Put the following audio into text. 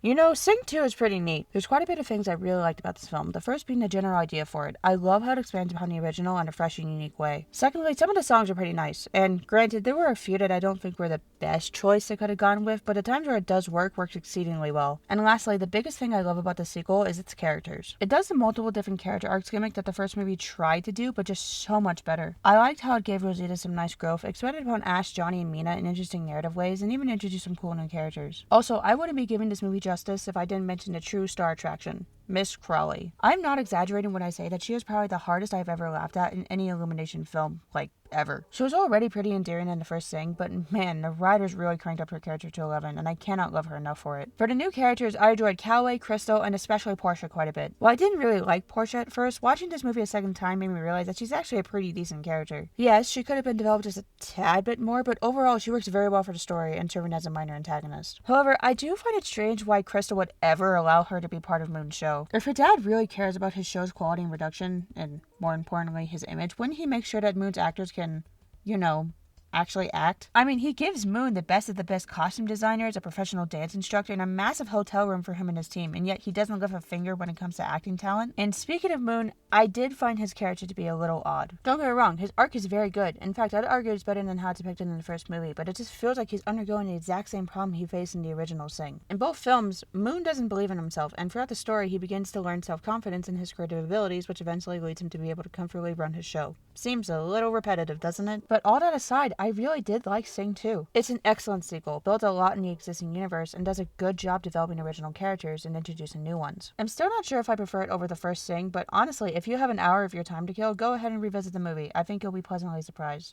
You know, Sing 2 is pretty neat. There's quite a bit of things I really liked about this film. The first being the general idea for it. I love how it expands upon the original in a fresh and unique way. Secondly, some of the songs are pretty nice. And granted, there were a few that I don't think were the best choice they could have gone with, but the times where it does work, works exceedingly well. And lastly, the biggest thing I love about the sequel is its characters. It does the multiple different character arcs gimmick that the first movie tried to do, but just so much better. I liked how it gave Rosita some nice growth, expanded upon Ash, Johnny, and Mina in interesting narrative ways, and even introduced some cool new characters. Also, I wouldn't be giving this movie justice if I didn't mention the true star attraction, Miss Crawly. I'm not exaggerating when I say that she is probably the hardest I've ever laughed at in any Illumination film, like, ever. She was already pretty endearing in the first thing, but man, the writers really cranked up her character to 11, and I cannot love her enough for it. For the new characters, I enjoyed Callaway, Crystal, and especially Portia quite a bit. While I didn't really like Portia at first, watching this movie a second time made me realize that she's actually a pretty decent character. Yes, she could have been developed just a tad bit more, but overall she works very well for the story and serving as a minor antagonist. However, I do find it strange why Crystal would ever allow her to be part of Moon's show. If her dad really cares about his show's quality and production, and more importantly his image, wouldn't he make sure that Moon's actors can, actually act? I mean, he gives Moon the best of the best costume designers, a professional dance instructor, and a massive hotel room for him and his team, and yet he doesn't lift a finger when it comes to acting talent. And speaking of Moon, I did find his character to be a little odd. Don't get me wrong, his arc is very good. In fact, I'd argue it's better than how it's depicted in the first movie, but it just feels like he's undergoing the exact same problem he faced in the original Sing. In both films, Moon doesn't believe in himself, and throughout the story, he begins to learn self-confidence in his creative abilities, which eventually leads him to be able to comfortably run his show. Seems a little repetitive, doesn't it? But all that aside, I really did like Sing 2. It's an excellent sequel, builds a lot in the existing universe, and does a good job developing original characters and introducing new ones. I'm still not sure if I prefer it over the first Sing, but honestly, if you have an hour of your time to kill, go ahead and revisit the movie. I think you'll be pleasantly surprised.